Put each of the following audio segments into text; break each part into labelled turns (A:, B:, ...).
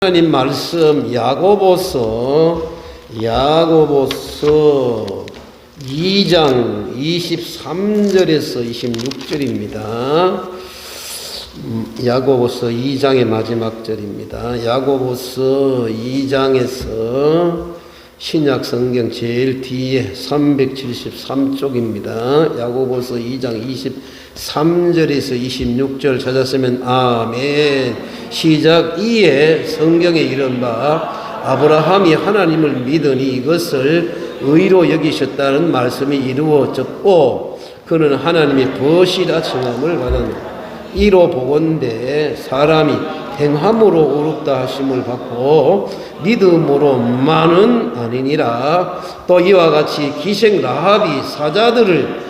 A: 하나님 말씀 야고보서 2장 23절에서 26절입니다. 야고보서 2장의 마지막 절입니다. 야고보서 2장에서 신약 성경 제일 뒤에 373쪽입니다. 야고보서 2장 23절에서 26절 찾았으면 아멘. 시작. 이에 성경에 이른 바 아브라함이 하나님을 믿으니 이것을 의로 여기셨다는 말씀이 이루어졌고 그는 하나님의 벗이라 칭함을 받았노라. 이로 보건대 사람이 행함으로 의롭다 하심을 받고 믿음으로만은 아니니라. 또 이와 같이 기생 라합이 사자들을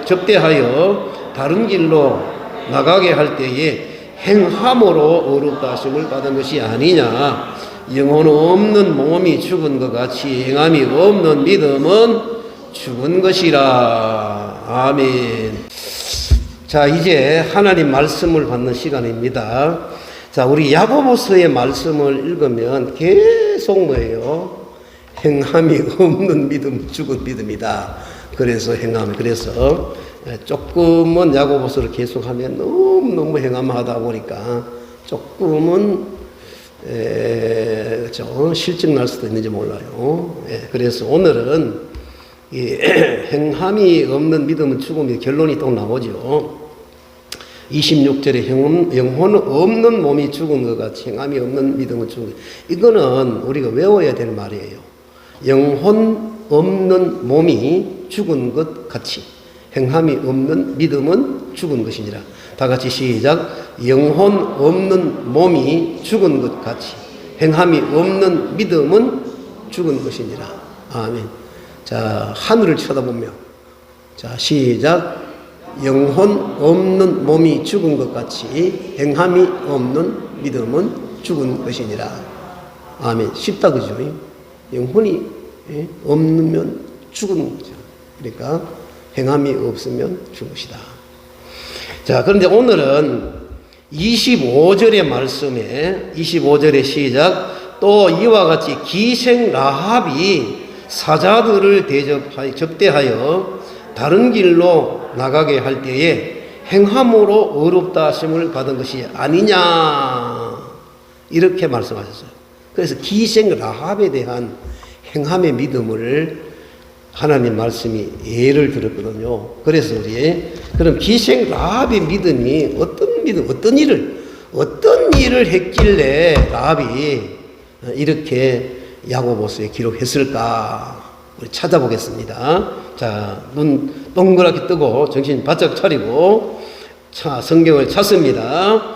A: 접대하여 다른 길로 나가게 할 때에 행함으로 의롭다 하심을 받은 것이 아니냐. 영혼 없는 몸이 죽은 것 같이 행함이 없는 믿음은 죽은 것이라. 아멘. 자, 이제 하나님 말씀을 받는 시간입니다. 자, 우리 야고보서의 말씀을 읽으면 계속 뭐예요? 행함이 없는 믿음, 죽은 믿음이다. 그래서 그래서 조금은 야고보서를 계속하면 너무 행함하다 보니까 조금은 실증 날 수도 있는지 몰라요. 그래서 오늘은 이 행함이 없는 믿음은 죽음이 결론이 또 나오죠. 26절에 영혼 없는 몸이 죽은 것 같이 행함이 없는 믿음은 죽은 것. 이거는 우리가 외워야 될 말이에요. 영혼 없는 몸이 죽은 것 같이 행함이 없는 믿음은 죽은 것이니라. 다 같이 시작. 영혼 없는 몸이 죽은 것 같이 행함이 없는 믿음은 죽은 것이니라. 아멘. 자, 하늘을 쳐다보며 자, 시작. 영혼 없는 몸이 죽은 것 같이 행함이 없는 믿음은 죽은 것이니라. 아멘. 쉽다 그죠? 영혼이 없으면 죽은 거죠. 그러니까 행함이 없으면 죽은 것이다. 자, 그런데 오늘은 25절의 말씀에 25절의 시작. 또 이와 같이 기생 라합이 사자들을 접대하여 다른 길로 나가게 할 때에 행함으로 의롭다 하심을 받은 것이 아니냐. 이렇게 말씀하셨어요. 그래서 기생 라합에 대한 행함의 믿음을 하나님 말씀이 예를 들었거든요. 그래서 그럼 기생 라합의 믿음이 어떤 일을 했길래 라합이 이렇게 야고보서에 기록했을까? 우리 찾아보겠습니다. 자, 눈 동그랗게 뜨고 정신 바짝 차리고 자, 성경을 찾습니다.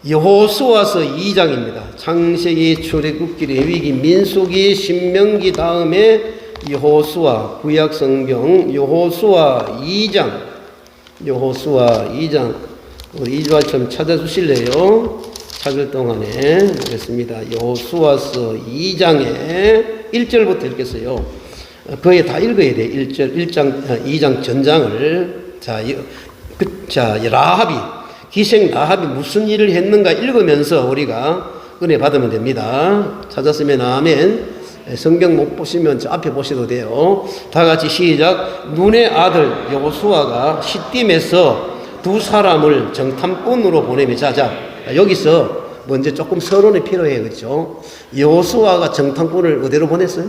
A: 여호수아서 2장입니다. 창세기, 출애굽기, 레위기, 민수기, 신명기 다음에 여호수아, 구약 성경 여호수아 2장. 우리 이주아처럼 찾아주실래요? 찾을 동안에 보겠습니다. 여호수아서 2장에 1절부터 읽겠어요. 거의 다 읽어야 돼. 2장 전장을. 자, 라합이, 기생 라합이 무슨 일을 했는가 읽으면서 우리가 은혜 받으면 됩니다. 찾았으면 아멘. 성경 못 보시면 저 앞에 보셔도 돼요. 다 같이 시작. 눈의 아들 여호수아가 시딤에서 두 사람을 정탐꾼으로 보내며 자, 여기서 먼저 조금 서론이 필요해요. 그렇죠? 여호수아가 정탐꾼을 어디로 보냈어요?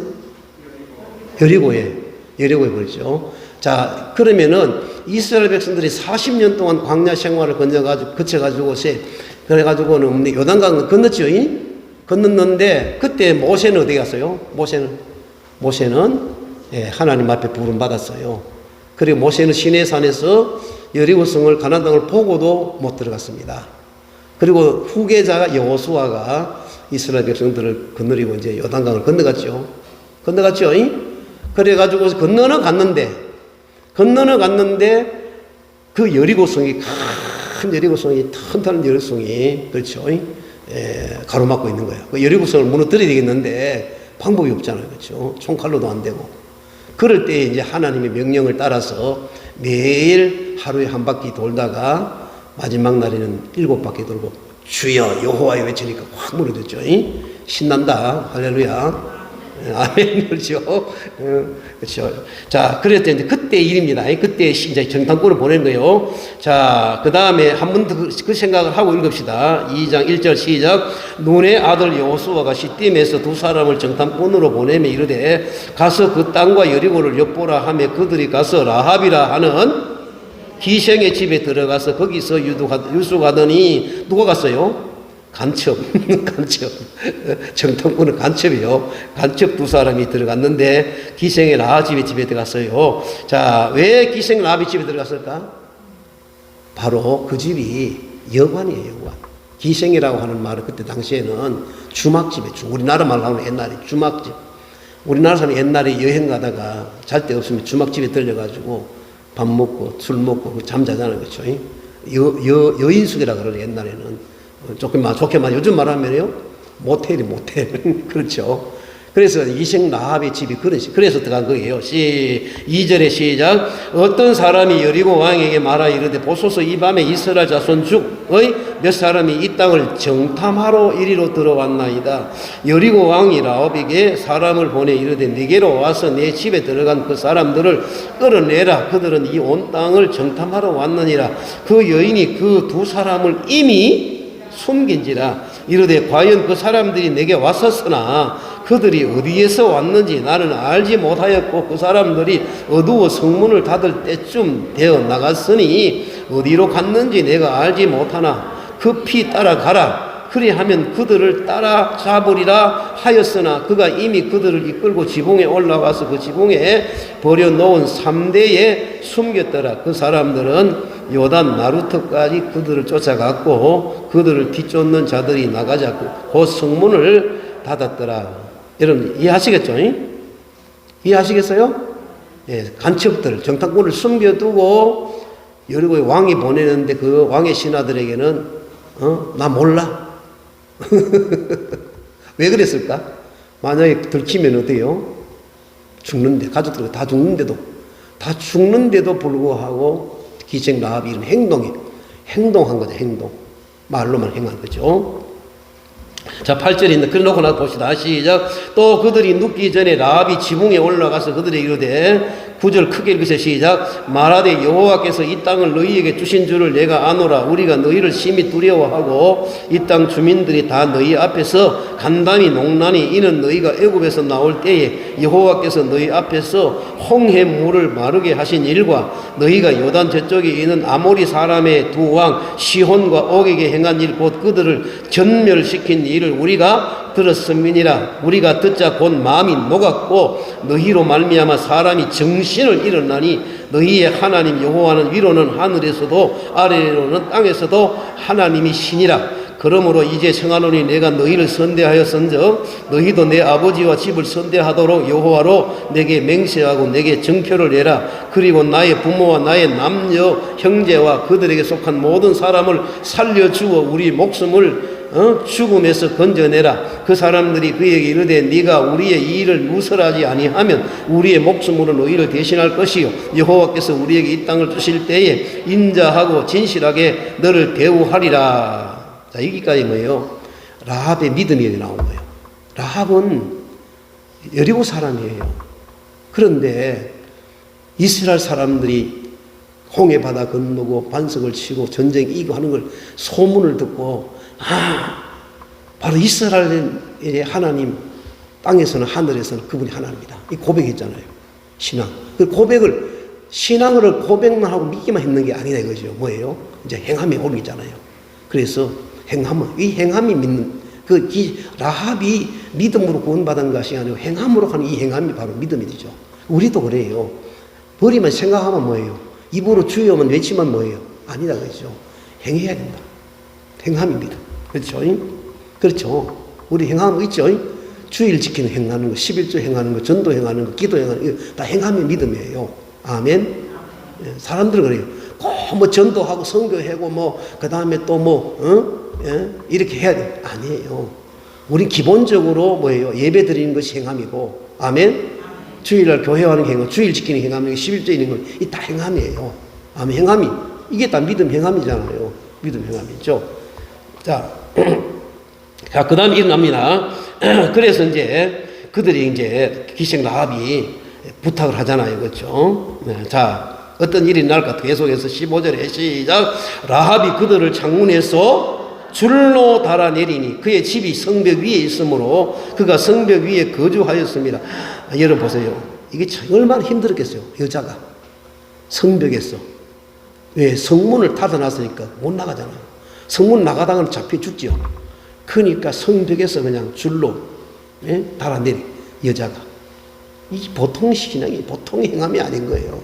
A: 여리고에 보냈죠. 자, 그러면은 이스라엘 백성들이 40년 동안 광야 생활을 거쳐가지고 그래가지고는 요단강을 건넜죠. 건넜는데 그때 모세는 어디 갔어요? 모세는 하나님 앞에 부름 받았어요. 그리고 모세는 시내산에서 여리고성을 가나안 땅을 보고도 못 들어갔습니다. 그리고 후계자가 여호수아가 이스라엘 백성들을 거느리고 이제 요단강을 건너갔죠. 그래가지고 건너는 갔는데 그 여리고성이 큰 여리고성이 튼튼한 여리고성이 그렇죠. 가로막고 있는 거예요. 그 여리고성을 무너뜨려야 되겠는데 방법이 없잖아요. 그렇죠. 총칼로도 안 되고. 그럴 때 이제 하나님의 명령을 따라서 매일 하루에 한 바퀴 돌다가 마지막 날에는 7바퀴 돌고 주여 여호와여 외치니까 확 무너졌죠. 신난다. 할렐루야. 아멘. 그렇죠. 그렇죠. 자, 그랬더니 이제 그때 일입니다. 그때 이제 정탐꾼을 보낸 거예요. 자, 그 다음에 한 번 더 그 생각을 하고 읽읍시다. 2장 1절 시작. 눈의 아들 여호수아가 시딤에서 두 사람을 정탐꾼으로 보내며 이르되 가서 그 땅과 여리고를 엿보라 하며 그들이 가서 라합이라 하는 기생의 집에 들어가서 거기서 유숙하더니 누가 갔어요? 간첩, 간첩. 정탐꾼은 간첩이요. 간첩 두 사람이 들어갔는데 기생의 라합의 집에 들어갔어요. 자, 왜 기생 라합의 집에 들어갔을까? 바로 그 집이 여관이에요, 여관. 기생이라고 하는 말은 그때 당시에는 주막집에, 우리나라 말로 하면 옛날에 주막집. 우리나라 사람이 옛날에 여행 가다가 잘 데 없으면 주막집에 들려가지고 밥 먹고 술 먹고 잠자자는 거죠. 여인숙이라고 그러죠, 옛날에는. 좋게 말, 요즘 말하면요, 모텔이 모텔. 그렇죠. 그래서 이생 라합의 집이 그래서 들어간 거예요. 2절의 시작. 어떤 사람이 여리고 왕에게 말하 이르되 보소서 이 밤에 이스라엘 자손 중의 몇 사람이 이 땅을 정탐하러 이리로 들어왔나이다. 여리고 왕이 라합에게 사람을 보내 이르되 네게로 와서 내 집에 들어간 그 사람들을 끌어내라. 그들은 이 온 땅을 정탐하러 왔느니라. 그 여인이 그 두 사람을 이미 숨긴지라. 이르되 과연 그 사람들이 내게 왔었으나 그들이 어디에서 왔는지 나는 알지 못하였고 그 사람들이 어두워 성문을 닫을 때쯤 되어 나갔으니 어디로 갔는지 내가 알지 못하나 급히 따라가라. 그리하면 그들을 따라잡으리라 하였으나 그가 이미 그들을 이끌고 지붕에 올라가서 그 지붕에 버려놓은 3대에 숨겼더라. 그 사람들은 요단 나루터까지 그들을 쫓아갔고 그들을 뒤쫓는 자들이 나가자 곧 성문을 닫았더라. 여러분 이해하시겠죠? 이해하시겠어요? 예, 간첩들 정탐꾼을 숨겨두고 여리고의 왕이 보내는데 그 왕의 신하들에게는 나 몰라. 왜 그랬을까? 만약에 들키면 어때요? 죽는데 가족들 다 죽는데도 불구하고 기생 라합이 이런 행동한 거죠. 행동 말로만 행한 거죠. 자, 8절에 있는 그래 놓고 나서 봅시다. 시작. 또 그들이 눕기 전에 라합이 지붕에 올라가서 그들에게 이르되 9절 크게 읽으세요. 시작. 말하되 여호와께서 이 땅을 너희에게 주신 줄을 내가 아노라. 우리가 너희를 심히 두려워하고 이 땅 주민들이 다 너희 앞에서 간담이 농나니 이는 너희가 애굽에서 나올 때에 여호와께서 너희 앞에서 홍해 물을 마르게 하신 일과 너희가 요단 저쪽에 있는 아모리 사람의 두 왕 시혼과 옥에게 행한 일 곧 그들을 전멸시킨 일을 우리가 들었음이니라. 우리가 듣자 곧 마음이 녹았고 너희로 말미암아 사람이 정신을 잃었나니 너희의 하나님 여호와는 위로는 하늘에서도 아래로는 땅에서도 하나님이시니라. 그러므로 이제 청하노니 내가 너희를 선대하였은즉 너희도 내 아버지와 집을 선대하도록 여호와로 내게 맹세하고 내게 정표를 내라. 그리고 나의 부모와 나의 남녀 형제와 그들에게 속한 모든 사람을 살려주어 우리 목숨을 죽음에서 건져내라. 그 사람들이 그에게 이르되 네가 우리의 이 일을 누설하지 아니하면 우리의 목숨으로 너희를 대신할 것이요 여호와께서 우리에게 이 땅을 주실 때에 인자하고 진실하게 너를 대우하리라. 자, 여기까지 뭐예요? 라합의 믿음이 나온 거예요. 라합은 여리고 사람이에요. 그런데 이스라엘 사람들이 홍해 바다 건너고 반석을 치고 전쟁 이기고 하는 걸 소문을 듣고 바로 이스라엘의 하나님, 땅에서는 하늘에서는 그분이 하나님이다. 이 고백했잖아요. 신앙. 그 신앙을 고백만 하고 믿기만 했는 게 아니다 이거죠. 뭐예요? 이제 행함에 옮기잖아요. 그래서 이 행함이 믿는, 라합이 믿음으로 구원받은 것이 아니고 행함으로 하는 이 행함이 바로 믿음이 되죠. 우리도 그래요. 머리만 생각하면 뭐예요? 입으로 주여만 외치면 뭐예요? 아니다 그렇죠. 행해야 된다. 행함입니다. 그렇죠? 그렇죠. 우리 행함 있죠? 주일 지키는 행하는 거, 11조 행하는 거, 전도 행하는 거, 기도 행하는 거, 다 행함의 믿음이에요. 아멘? 사람들은 그래요. 꼭 뭐 전도하고 선교하고 그 다음에 또 이렇게 해야 돼. 아니에요. 우리 기본적으로 뭐예요? 예배 드리는 것이 행함이고, 아멘? 주일날 교회하는 행함, 주일 지키는 행함, 11조 있는 건, 이 다 행함이에요. 아멘? 행함이. 이게 다 믿음 행함이잖아요. 믿음 행함이죠. 자, 자, 그 다음 일어납니다. 그래서 이제 그들이 이제 기생 라합이 부탁을 하잖아요. 그렇죠? 자, 어떤 일이 날까? 계속해서 15절에 시작. 라합이 그들을 창문에서 줄로 달아내리니 그의 집이 성벽 위에 있으므로 그가 성벽 위에 거주하였습니다. 여러분 보세요. 이게 참 얼마나 힘들었겠어요. 여자가 성벽에서. 왜? 성문을 닫아놨으니까 못 나가잖아요. 성문 나가다가는 잡혀 죽죠. 그러니까 성벽에서 그냥 줄로 달아내리 여자가. 이 보통 신앙이 보통 행함이 아닌 거예요.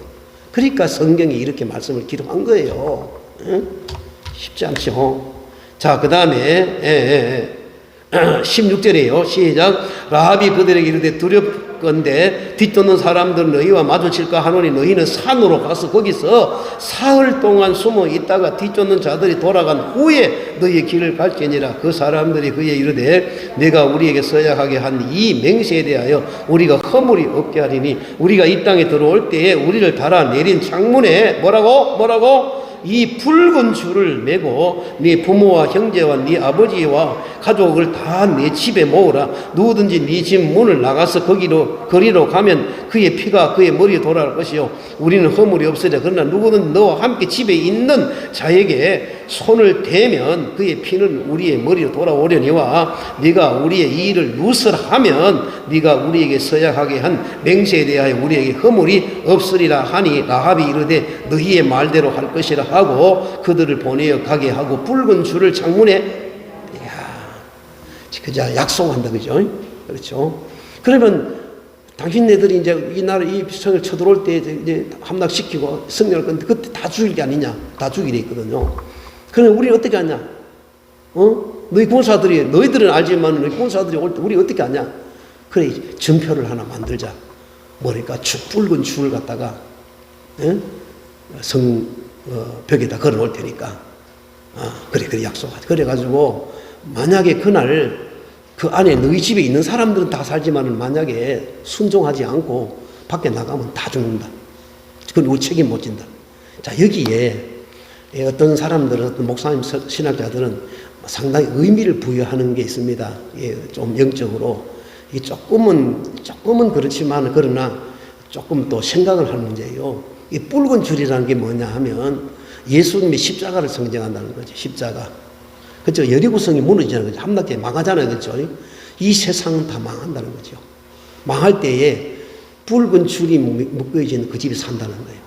A: 그러니까 성경이 이렇게 말씀을 기록한 거예요. 쉽지 않죠. 자, 그 다음에 16절이에요. 시작. 라합이 그들에게 이르되 두렵건대 뒤쫓는 사람들 너희와 마주칠까 하노니 너희는 산으로 가서 거기서 사흘 동안 숨어 있다가 뒤쫓는 자들이 돌아간 후에 너희의 길을 갈지니라. 그 사람들이 그에 이르되 내가 우리에게 서약하게 한 이 맹세에 대하여 우리가 허물이 없게 하리니 우리가 이 땅에 들어올 때에 우리를 달아내린 창문에 뭐라고? 이 붉은 줄을 메고 네 부모와 형제와 네 아버지와 가족을 다 내 집에 모으라. 누구든지 네 집 문을 나가서 거리로 가면 그의 피가 그의 머리에 돌아갈 것이요 우리는 허물이 없으리라. 그러나 누구든 너와 함께 집에 있는 자에게 손을 대면 그의 피는 우리의 머리로 돌아오려니와 네가 우리의 이 일을 누설하면 네가 우리에게 서약하게 한 맹세에 대하여 우리에게 허물이 없으리라 하니 라합이 이르되 너희의 말대로 할 것이라 하고 그들을 보내어 가게 하고 붉은 줄을 창문에 그자 약속한다. 그죠? 그렇죠. 그러면 당신네들이 이제 이 나라 이 성을 쳐들어올 때 이제 함락시키고 승리할 건데 그때 다 죽일 게 아니냐? 다 죽이려 있거든요. 그럼 우리 어떻게 하냐? 너희 군사들이 너희들은 알지만 너희 군사들이 올 때 우리 어떻게 하냐? 그래 전표를 하나 만들자. 뭐랄까 붉은 줄을 갖다가 성 벽에다 걸어놓을 테니까. 그래 약속하자. 그래가지고 만약에 그날 그 안에 너희 집에 있는 사람들은 다 살지만 만약에 순종하지 않고 밖에 나가면 다 죽는다. 그건 우리 책임 못 진다. 자, 여기에 어떤 사람들은 어떤 목사님 신학자들은 상당히 의미를 부여하는 게 있습니다. 좀 영적으로 조금은 그렇지만 그러나 조금 또 생각을 하는 문제예요. 이 붉은 줄이라는 게 뭐냐 하면 예수님의 십자가를 상징한다는 거죠. 십자가. 그렇죠. 여리고성이 무너지는 거죠. 함락에 망하잖아요. 그렇죠. 이 세상은 다 망한다는 거죠. 망할 때에 붉은 줄이 묶여진 그 집이 산다는 거예요.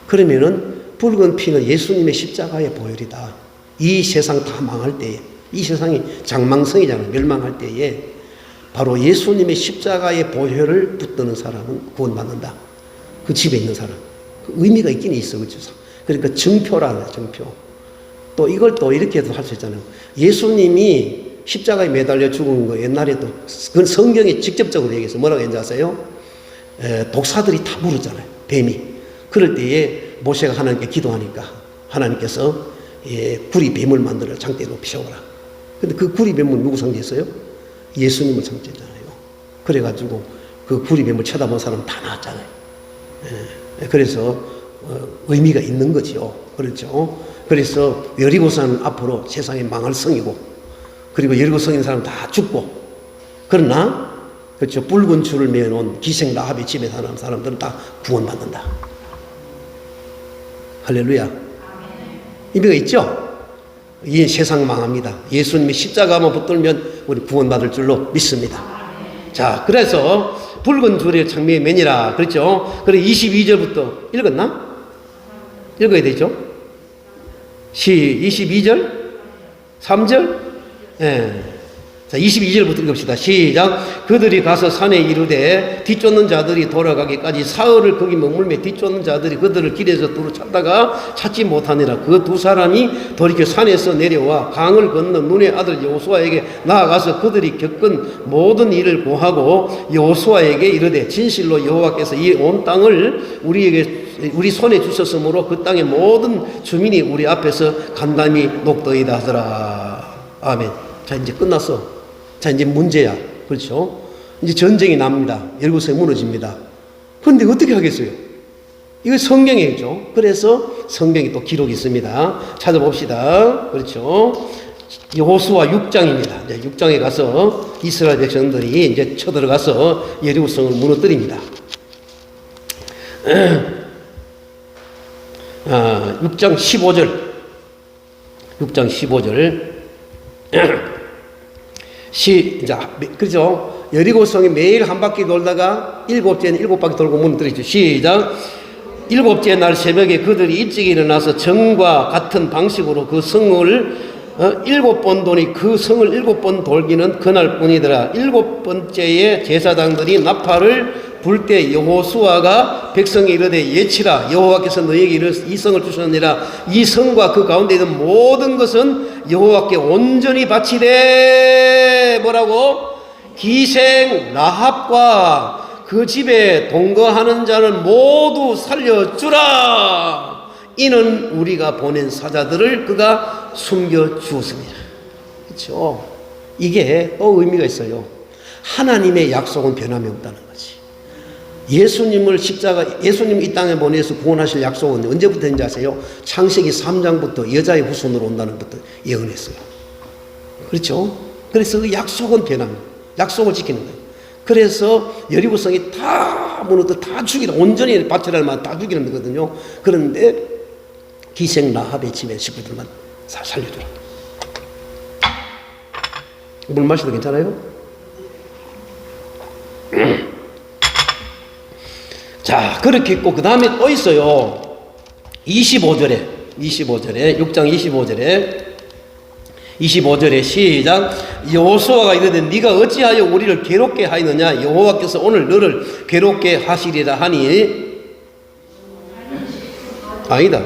A: 그러면은 붉은 피는 예수님의 십자가의 보혈이다. 이 세상 다 망할 때에, 이 세상이 장망성이잖아요. 멸망할 때에 바로 예수님의 십자가의 보혈을 붙드는 사람은 구원받는다. 그 집에 있는 사람. 그 의미가 있긴 있어. 그렇죠. 그러니까 증표라는 거예요. 증표. 또 이걸 또 이렇게도 할 수 있잖아요. 예수님이 십자가에 매달려 죽은 거 옛날에 또 그건 성경에 직접적으로 얘기해서 뭐라고 했는지 아세요? 독사들이 다 물었잖아요. 뱀이. 그럴 때에 모세가 하나님께 기도하니까 하나님께서 구리 뱀을 만들어 장대에 높이 세워라. 근데 그 구리 뱀은 누구 상징했어요? 예수님을 상징했잖아요. 그래가지고 그 구리 뱀을 쳐다본 사람 다 나왔잖아요. 그래서 의미가 있는 거죠. 그렇죠. 그래서 여리고성은 앞으로 세상에 망할 성이고 그리고 여리고성에 있는 사람 다 죽고 그러나 그렇죠. 붉은 줄을 매어놓은 기생 라합의 집에 사는 사람들은 다 구원받는다. 할렐루야. 의미가 있죠? 이 세상 망합니다. 예수님이 십자가만 붙들면 우리 구원받을 줄로 믿습니다. 자, 그래서 붉은 줄의 장미의 매니라. 그렇죠? 그래 22절부터 읽었나? 읽어야 되죠? 22절? 3절? 예. 자, 22절부터 읽읍시다. 시작. 그들이 가서 산에 이르되 뒤쫓는 자들이 돌아가기까지 사흘을 거기 머물며 뒤쫓는 자들이 그들을 길에서 두루 찾다가 찾지 못하니라. 그 두 사람이 돌이켜 산에서 내려와 강을 건너 눈의 아들 여호수아에게 나아가서 그들이 겪은 모든 일을 고하고 여호수아에게 이르되 진실로 여호와께서 이 온 땅을 우리 손에 주셨으므로 그 땅의 모든 주민이 우리 앞에서 간담이 녹더이다 하더라. 아멘. 자, 이제 끝났어. 자, 이제 문제야. 그렇죠? 이제 전쟁이 납니다. 여리고성이 무너집니다. 그런데 어떻게 하겠어요? 이거 성경이죠. 그래서 성경이 또 기록이 있습니다. 찾아봅시다. 그렇죠? 여호수아 6장입니다. 이제 6장에 가서 이스라엘 백성들이 이제 쳐들어가서 여리고성을 무너뜨립니다. 6장 15절. 6장 15절. 시작. 그죠? 여리고성이 매일 한 바퀴 돌다가 일곱째는 일곱 바퀴 돌고 무너뜨리죠. 시작. 일곱째 날 새벽에 그들이 일찍 일어나서 전과 같은 방식으로 그 성을 7번 도니 그 성을 7번 돌기는 그날뿐이더라. 7번째에 제사장들이 나팔을 불 때 여호수아가 백성에 이르되 예치라 여호와께서 너희에게 이 성을 주셨느니라. 이 성과 그 가운데 있는 모든 것은 여호와께 온전히 바치되 뭐라고? 기생 라합과 그 집에 동거하는 자는 모두 살려주라. 이는 우리가 보낸 사자들을 그가 숨겨주었습니다. 그렇죠? 이게 또 의미가 있어요. 하나님의 약속은 변함이 없다는 거지. 예수님을 이 땅에 보내서 구원하실 약속은 언제부터인지 아세요? 창세기 3장부터 여자의 후손으로 온다는 것부터 예언했어요. 그렇죠? 그래서 그 약속은 변합니다. 약속을 지키는 거예요. 그래서 여리고성이 다 무너져 다 죽이라 온전히 바치라는 말 다 죽이는 거거든요. 그런데 기생 라합의 집에 식구들만 살려주라. 물 마셔도 괜찮아요? 자, 그렇게 있고 그 다음에 또 있어요. 25절에 6장 25절에 시작. 여호수아가 이르되 네가 어찌하여 우리를 괴롭게 하였느냐. 여호와께서 오늘 너를 괴롭게 하시리라 하니. 아니다,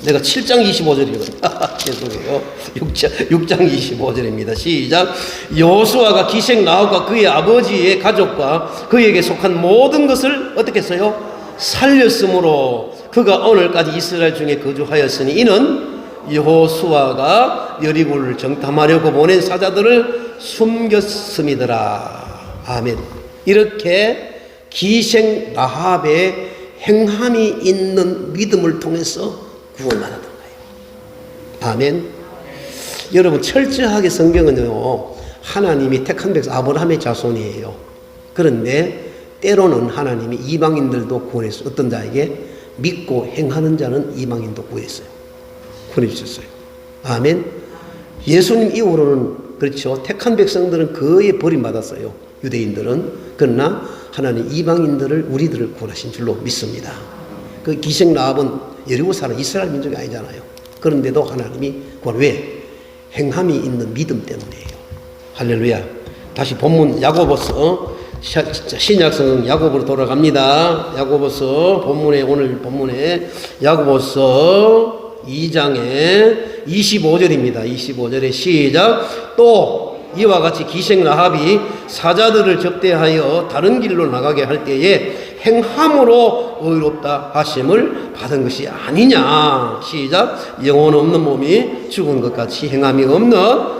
A: 내가 7장 25절이거든. 죄송해요. 6장 25절입니다. 시작. 여호수아가 기생 라합과 그의 아버지의 가족과 그에게 속한 모든 것을 어떻게 했어요? 살렸으므로 그가 오늘까지 이스라엘 중에 거주하였으니 이는 여호수아가 여리고를 정탐하려고 보낸 사자들을 숨겼음이더라. 아멘. 이렇게 기생 라합의 행함이 있는 믿음을 통해서 구원받았던 거예요. 아멘. 여러분, 철저하게 성경은요, 하나님이 택한 백성 아브라함의 자손이에요. 그런데 때로는 하나님이 이방인들도 구원했어요. 어떤 자에게? 믿고 행하는 자는 이방인도 구했어요. 보내주셨어요. 아멘. 예수님 이후로는 그렇죠. 택한 백성들은 거의 버림받았어요. 유대인들은. 그러나 하나님 이방인들을 우리들을 구원하신 줄로 믿습니다. 그 기생 라합은 여리고 사는 이스라엘 민족이 아니잖아요. 그런데도 하나님이 구원. 왜? 행함이 있는 믿음 때문이에요. 할렐루야. 다시 본문 야고보서 신약성경 야고보로 돌아갑니다. 야고보서 오늘 본문에 야고보서 2장에 25절입니다. 25절에 시작. 또 이와 같이 기생 라합이 사자들을 접대하여 다른 길로 나가게 할 때에 행함으로 의롭다 하심을 받은 것이 아니냐. 시작. 영혼 없는 몸이 죽은 것 같이 행함이 없는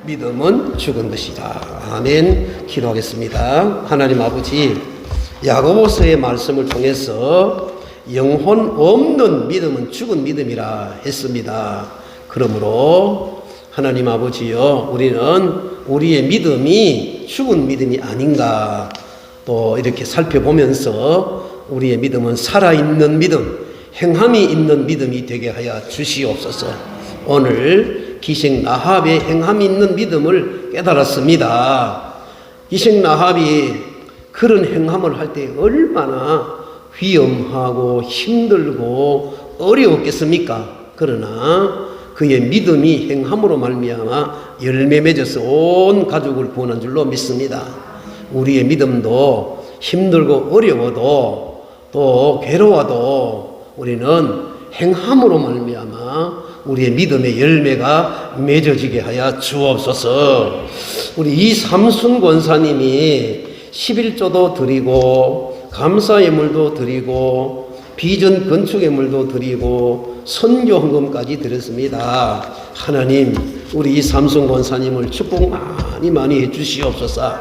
A: 믿음은 죽은 것이다. 아멘. 기도하겠습니다. 하나님 아버지, 야고보서의 말씀을 통해서 영혼 없는 믿음은 죽은 믿음이라 했습니다. 그러므로 하나님 아버지요, 우리는 우리의 믿음이 죽은 믿음이 아닌가 또 이렇게 살펴보면서 우리의 믿음은 살아있는 믿음, 행함이 있는 믿음이 되게 하여 주시옵소서. 오늘 기생 라합의 행함이 있는 믿음을 깨달았습니다. 기생 라합이 그런 행함을 할 때 얼마나 위험하고 힘들고 어려웠겠습니까? 그러나 그의 믿음이 행함으로 말미암아 열매 맺어서 온 가족을 구원한 줄로 믿습니다. 우리의 믿음도 힘들고 어려워도 또 괴로워도 우리는 행함으로 말미암아 우리의 믿음의 열매가 맺어지게 하여 주옵소서. 우리 이삼순 권사님이 11조도 드리고 감사예물도 드리고 비전 건축예물도 드리고 선교 헌금까지 드렸습니다. 하나님, 우리 이삼순 권사님을 축복 많이 해주시옵소서.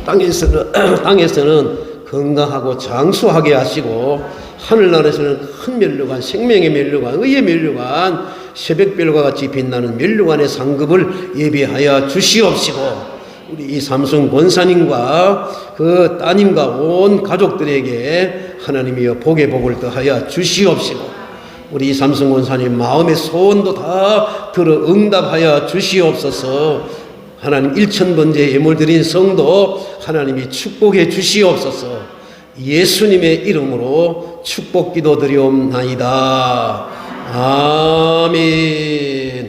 A: 땅에서는 건강하고 장수하게 하시고 하늘나라에서는 큰 면류관, 생명의 면류관, 의의 면류관 새벽별과 같이 빛나는 면류관의 상급을 예비하여 주시옵시고 우리 이 삼성 권사님과 그 따님과 온 가족들에게 하나님이여 복의 복을 더하여 주시옵시고 우리 이 삼성 권사님 마음의 소원도 다 들어 응답하여 주시옵소서. 하나님 일천번째 예물 드린 성도 하나님이 축복해 주시옵소서. 예수님의 이름으로 축복 기도 드리옵나이다. 아멘.